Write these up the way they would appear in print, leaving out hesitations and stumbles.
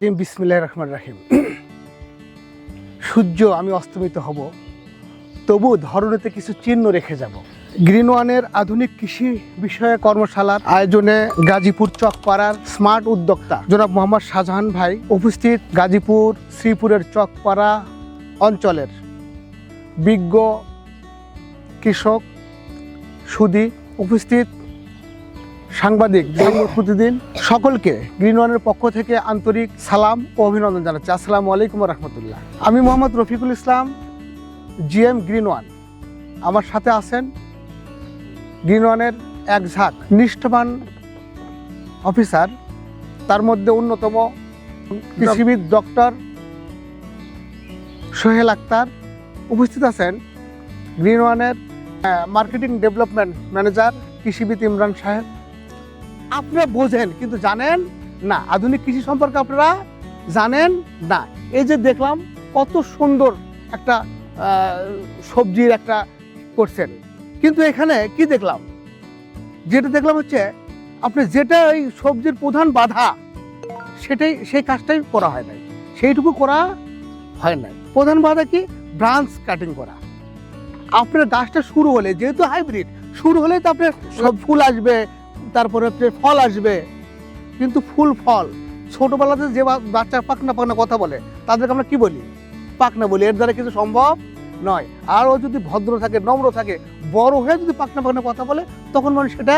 বিসমিল্লাহির রহমানির রহিম। সূর্য আমি অস্তমিত হব, তবু ধরণীতে কিছু চিহ্ন রেখে যাব। গ্রিন ওয়ানের আধুনিক কৃষি বিষয়ে কর্মশালার আয়োজনে গাজীপুর চকপাড়ার স্মার্ট উদ্যোক্তা জনাব মোহাম্মদ শাহজাহান ভাই উপস্থিত। গাজীপুর শ্রীপুরের চকপাড়া অঞ্চলের বিজ্ঞ কৃষক সুধী উপস্থিত, সাংবাদিক প্রতিদিন সকলকে গ্রিন ওয়ানের পক্ষ থেকে আন্তরিক সালাম ও অভিনন্দন জানাচ্ছি। আসসালামু আলাইকুম রহমতুল্লাহ। আমি Mohammad Rafiqul Islam, GM green one. আমার সাথে আছেন গ্রিন ওয়ানের এক ঝাঁক নিষ্ঠবান অফিসার, তার মধ্যে অন্যতম কৃষিবিদ ডক্টর সোহেল আক্তার। উপস্থিত আছেন গ্রিন ওয়ানের মার্কেটিং ডেভেলপমেন্ট ম্যানেজার কৃষিবিদ ইমরান সাহেব। আপনারা বোঝেন কিন্তু জানেন না, আধুনিক কৃষি সম্পর্কে আপনারা জানেন না। এই যে দেখলাম কত সুন্দর একটা সবজির একটা করছেন, কিন্তু এখানে কি দেখলাম, যেটা দেখলাম হচ্ছে আপনি যেটা এই সবজির প্রধান বাধা সেই কাজটাই করা হয় নাই, সেইটুকু করা হয় নাই। প্রধান বাধা কি? ব্রাঞ্চ কাটিং করা। আপনার গাছটা শুরু হলে, যেহেতু হাইব্রিড, শুরু হলে তো আপনার সব ফুল আসবে, তারপরে ফল আসবে, কিন্তু ফুল ফল ছোটবেলাতে যে বাচ্চা পাকনা পাকনা কথা বলে তাদেরকে আমরা কি বলি? পাকনা বলি। এর দ্বারা কিছু সম্ভব নয়। আর ও যদি ভদ্র থাকে, নম্র থাকে, বড় হয়ে যদি পাকনা পাকনা কথা বলে, তখন মানুষ সেটা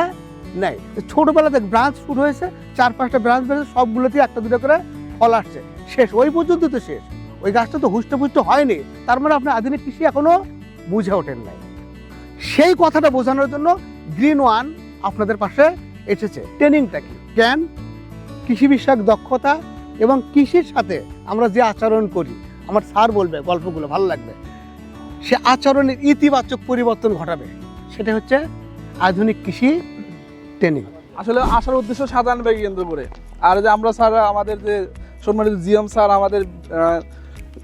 নেয়। ছোটবেলাতে ব্রাঞ্চ শুরু হয়েছে, 4-5টা ব্রাঞ্চ বেড়েছে, সবগুলোতেই 1-2টা করে ফল আসছে, শেষ। ওই পর্যন্ত তো শেষ। ওই গাছটা তো হুষ্টপুষ্ট হয়নি, তার মানে আপনি আধুনিক কৃষি এখনো বুঝে ওঠেন নাই। সেই কথাটা বোঝানোর জন্য গ্রিন ওয়ান আপনাদের পাশে এসেছে। ট্রেনিংটা কি? জ্ঞান, কৃষি বিষয়ক দক্ষতা এবং কৃষির সাথে আমরা যে আচরণ করি, আমার স্যার বলবে গল্পগুলো ভালো লাগবে, সে আচরণের ইতিবাচক পরিবর্তন ঘটাবে, সেটা হচ্ছে আধুনিক কৃষি ট্রেনিং। আসলে আসার উদ্দেশ্য সাধারণ ভাই কেন্দ্র করে, আর যে আমরা স্যার, আমাদের যে সম্মানিত জিএম স্যার, আমাদের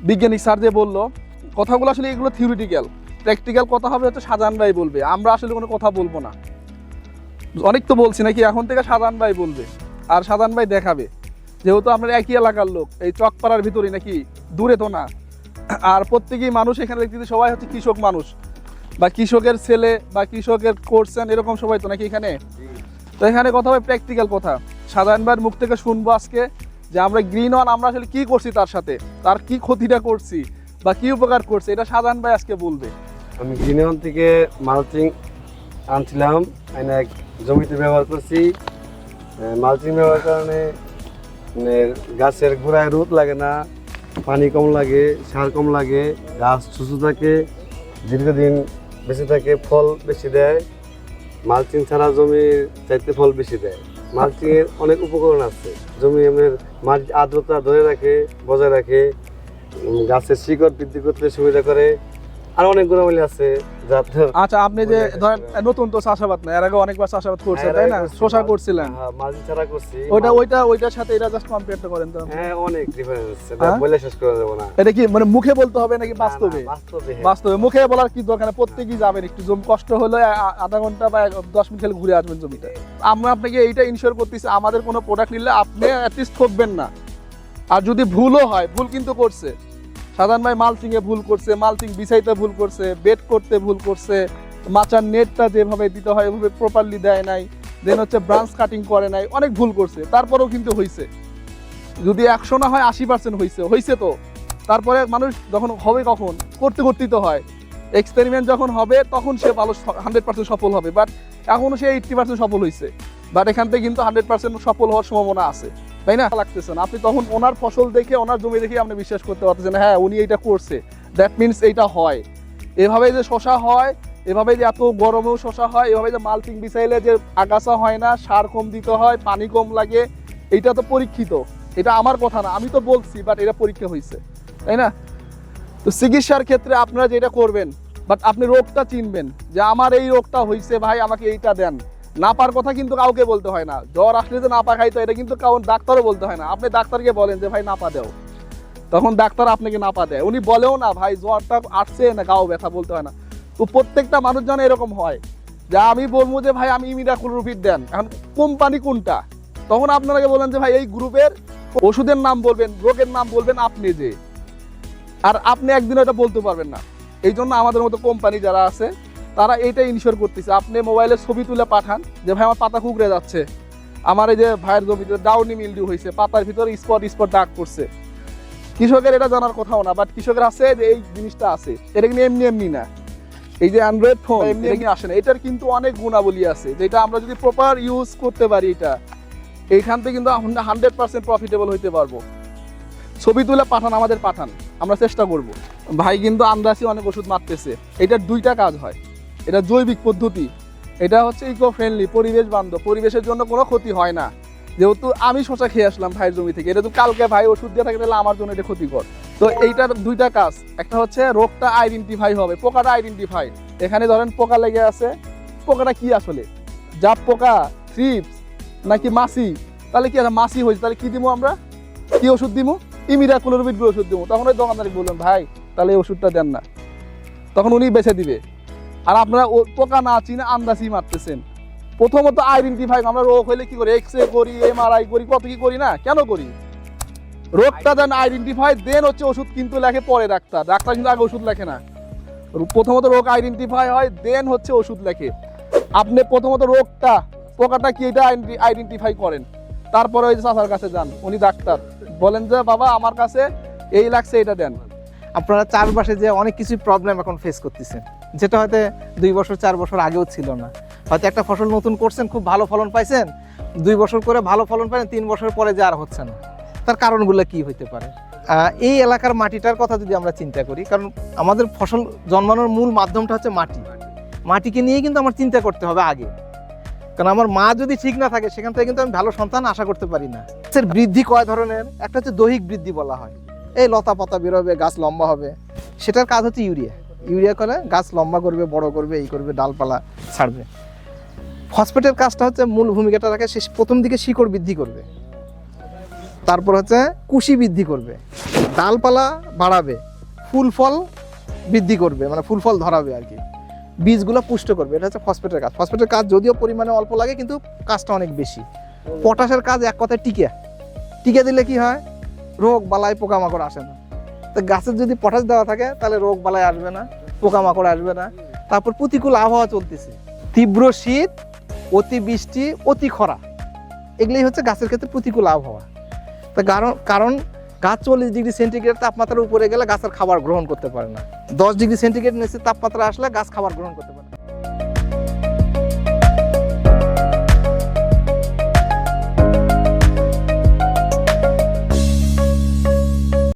বিজ্ঞানিক স্যার যে বললো কথাগুলো, আসলে এগুলো থিওরিটিক্যাল। প্র্যাকটিক্যাল কথা হবে হচ্ছে সাধারণ ভাই বলবে, আমরা আসলে কোনো কথা বলবো না। অনেক তো বলছি নাকি, এখন থেকে সাধারণ ভাই বলবে আর সাধারণ ভাই দেখাবে। যেহেতু আমরা একই এলাকার লোক, এই চকপাড়ার ভিতরে নাকি, দূরে তো না। আর প্রত্যেকেই মানুষ এখানে দেখতে সবাই হচ্ছে কৃষক মানুষ, বা কৃষকের ছেলে বা কৃষকের করছেন, এরকম সবাই তো নাকি এখানে। তো এখানে কথা হবে প্র্যাকটিক্যাল কথা। সাধারণ ভাইয়ের মুখ থেকে শুনবো আজকে যে আমরা গ্রিন ওয়ান আমরা আসলে কি করছি, তার সাথে তার কি ক্ষতিটা করছি বা কি উপকার করছে, এটা সাধারণ ভাই আজকে বলবে। আমি গ্রিন ওয়ান থেকে মালচিং আনছিলাম, এনে জমিতে ব্যবহার করছি। মালচিং ব্যবহার কারণে গাছের গোড়ায় রোদ লাগে না, পানি কম লাগে, সার কম লাগে, গাছ সুস্থ থাকে, দীর্ঘদিন বেঁচে থাকে, ফল বেশি দেয়। মালচিং ছাড়া জমির চাইতে ফল বেশি দেয়। মালচিংয়ের অনেক উপকরণ আছে। জমি মাটির আর্দ্রতা ধরে রাখে, বজায় রাখে, গাছের শিকড় বৃদ্ধি করতে সুবিধা করে, আর অনেক গুণাবলী আছে। আচ্ছা, আপনি যে ধরেন নতুন তো চাষাবাদ না, এর আগে অনেকবার চাষাবাদ করছেন, তাই না? শশা করছিলেন, মালচিং ছাড়া করছি। ওইটার সাথে এটা জাস্ট কম্পেয়ার করেন তো। হ্যাঁ, অনেক ডিফারেন্স, এটা বলে শেষ করা যাবে না। এটা কি মানে মুখে বলতে হবে নাকি বাস্তবে? বাস্তবে। বাস্তবে মুখে বলার কি দরকার? প্রত্যেকেই যাবেন, একটু জমি কষ্ট হলে আধা ঘন্টা বা 10 মিনিট খেলে ঘুরে আসবেন জমিতে। আমরা আপনাকে এইটা ইনশিওর করতেছি, আমাদের কোনো প্রোডাক্ট নিলে আপনি অ্যাটলিস্ট ঠকবেন না। আর যদি ভুলও হয়, ভুল কিন্তু করছে সাধারণ ভাই, মালচিং এ ভুল করছে, মালচিং বিছাইতে ভুল করছে, বেড করতে ভুল করছে, মাচার নেটটা যেভাবে দিতে হয় ওইভাবে প্রপারলি দেয় নাই, দেন হচ্ছে ব্রাঞ্চ কাটিং করে নাই, অনেক ভুল করছে। তারপরেও কিন্তু হয়েছে। যদি 100 না হয় 80% হয়েছে তো। তারপরে মানুষ যখন হবে, কখন করতেই তো হয়। এক্সপেরিমেন্ট যখন হবে তখন সে ভালো 100% সফল হবে, বাট এখনো সে 80% সফল হয়েছে। বাট এখান থেকে কিন্তু 100% সফল হওয়ার সম্ভাবনা আছে, তাই না? লাগতেছে না, আপনি তখন ওনার ফসল দেখে, ওনার জমি দেখে আপনি বিশ্বাস করতে পারতেছেন, হ্যাঁ উনি এইটা করছে, দ্যাট মিনস এইটা হয়। এভাবে যে শশা হয়, এভাবে যে এত গরমেও শশা হয়, এভাবে যে মালচিং বিছাইলে যে আগাছা হয় না, সার কম দিতে হয়, পানি কম লাগে, এইটা তো পরীক্ষিত। এটা আমার কথা না, আমি তো বলছি, বাট এটা পরীক্ষা হয়েছে, তাই না? তো চিকিৎসার ক্ষেত্রে আপনারা যেটা করবেন, বাট আপনি রোগটা চিনবেন যে আমার এই রোগটা হয়েছে, ভাই আমাকে এইটা দেন। নাপার কথা কিন্তু কাউকে বলতে হয় না। জ্বর আসলে যে নাপা খাইতো, এটা কিন্তু কারণ ডাক্তারও বলতে হয় না। আপনি ডাক্তারকে বলেন যে ভাই নাপা দাও, তখন ডাক্তার আপনাকে নাপা দেয়। উনি বলেও না ভাই জ্বরটা আসছে না, গাও ব্যথা, বলতে হয় না। তো প্রত্যেকটা মানুষ যেন এরকম হয় যে আমি বলবো যে ভাই আমি ইমিডাক্লোরোপিড দেন, এখন কোম্পানি কোনটা, তখন আপনারা বলেন যে ভাই এই গ্রুপের ওষুধের নাম বলবেন, রোগের নাম বলবেন আপনি যে, আর আপনি একদিন ওটা বলতে পারবেন না। এই জন্য আমাদের মতো কোম্পানি যারা আছে তারা এইটা ইনশিওর করতেছে। আপনি মোবাইলে ছবি তুলে পাঠান যে ভাই আমার পাতা কুকড়ে যাচ্ছে, আমার এই যে ভাইয়ের জমিতে ডাউনি মিলডিউ হয়েছে, পাতার ভিতরে স্পট স্পট দাগ পড়ছে। কৃষকের এটা জানার কথাও না, বাট কৃষকের আছে যে এই জিনিসটা আছে। এটা কিন্তু এমনি এমনি না, এই যে অ্যান্ড্রয়েড ফোন এমনি এমনি আসে না, এটার কিন্তু অনেক গুণাবলী আছে যেটা আমরা যদি প্রপার ইউজ করতে পারি এটা এইখান থেকে কিন্তু আমরা 100% প্রফিটেবল হইতে পারবো। ছবি তুলে পাঠান, আমাদের পাঠান, আমরা চেষ্টা করব। ভাই কিন্তু আন্দাজি অনেক ওষুধ মারতেছে, এটার দুইটা কাজ হয়। এটা জৈবিক পদ্ধতি, এটা হচ্ছে ইকো ফ্রেন্ডলি, পরিবেশ বান্ধব, পরিবেশের জন্য কোনো ক্ষতি হয় না। যেহেতু আমি শসা খেয়ে আসলাম ভাইয়ের জমি থেকে, এটা তো কালকে ভাই ওষুধ দিয়ে থাকে তাহলে আমার জন্য এটা ক্ষতিকর। তো এইটার দুইটা কাজ, একটা হচ্ছে রোগটা আইডেন্টিফাই হবে, পোকাটা আইডেন্টিফাই। এখানে ধরেন পোকা লেগে আছে, পোকাটা কি আসলে জাপ পোকা, থ্রিপস নাকি মাছি? তাহলে কি আছে, মাছি হয়েছে, তাহলে কি দিব আমরা, কি ওষুধ দিব? ইমিডাক্লোপিড ওষুধ দিব। তখন ওই দোকানদারকে বলবেন ভাই তাহলে এই ওষুধটা দেন না, তখন উনি বেছে দিবে। আর আপনারা পোকা না চিনে আন্দাজি মারতেছেন। প্রথমত আইডেন্টিফাই, আমরা রোগ হলে কি করি, এক্স রে করি, এমআরআই করি, কত কি করি না, কেন করি? রোগটা দেন আইডেন্টিফাই, দেন হচ্ছে ওষুধ কিন্তু লেখে পরে ডাক্তার, ডাক্তার কিন্তু আগে ওষুধ লেখে না। প্রথমত রোগ আইডেন্টিফাই হয়, দেন হচ্ছে ওষুধ লেখে। আপনি প্রথমত রোগটা, পোকাটা কি এটা আইডেন্টিফাই করেন, তারপরে ওই যে চাচার কাছে যান, উনি ডাক্তার, বলেন যে বাবা আমার কাছে এই লাগছে, এটা দেন। আপনারা চারপাশে যে অনেক কিছু প্রবলেম এখন ফেস করতেছেন, যেটা হয়তো 2 বছর 4 বছর আগেও ছিল না। হয়তো একটা ফসল নতুন করছেন, খুব ভালো ফলন পাইছেন, 2 বছর করে ভালো ফলন পাইছেন, 3 বছর পরে যে আর হচ্ছে না। তার কারণগুলো কি হইতে পারে? এই এলাকার মাটিটার কথা যদি আমরা চিন্তা করি, কারণ আমাদের ফসল জন্মানোর মূল মাধ্যমটা হচ্ছে মাটি। মাটিকে নিয়েই কিন্তু আমার চিন্তা করতে হবে আগে, কারণ আমার মা যদি ঠিক না থাকে সেখান থেকে কিন্তু আমি ভালো সন্তান আশা করতে পারি না। গাছের বৃদ্ধি কয় ধরনের? একটা হচ্ছে দৈহিক বৃদ্ধি বলা হয়, এই লতা পাতা বেরোবে, গাছ লম্বা হবে, সেটার কাজ হচ্ছে ইউরিয়া। ইউরিয়া করে গাছ লম্বা করবে, বড় করবে, এই করবে, ডালপালা ছাড়বে। ফসফেটের কাজটা হচ্ছে, মূল ভূমিকাটা রাখে, সে প্রথম দিকে শিকড় বৃদ্ধি করবে, তারপর হচ্ছে কুশি বৃদ্ধি করবে, ডালপালা বাড়াবে, ফুল ফল বৃদ্ধি করবে, মানে ফুল ফল ধরাবে আর কি, বীজগুলো পুষ্ট করবে। এটা হচ্ছে ফসফেটের কাজ। ফসফেটের কাজ যদিও পরিমাণে অল্প লাগে, কিন্তু কাজটা অনেক বেশি। পটাশের কাজ এক কথায় টিকে দিলে কি হয়, রোগ বালাই পোকামাকড় আসে না। তো গাছের যদি পটাশ দেওয়া থাকে তাহলে রোগ বালাই আসবে না, পোকামাকড় আসবে না। তারপর প্রতিকূল আবহাওয়া চলতেছে, তীব্র শীত, অতি বৃষ্টি, অতি খরা, এগুলোই হচ্ছে গাছের ক্ষেত্রে প্রতিকূল আবহাওয়া। তো কারণ গাছ 40 ডিগ্রি সেন্টিগ্রেড তাপমাত্রার উপরে গেলে গাছের খাবার গ্রহণ করতে পারে না, 10 ডিগ্রি সেন্টিগ্রেড নিচে তাপমাত্রা আসলে গাছ খাবার গ্রহণ করতে পারে।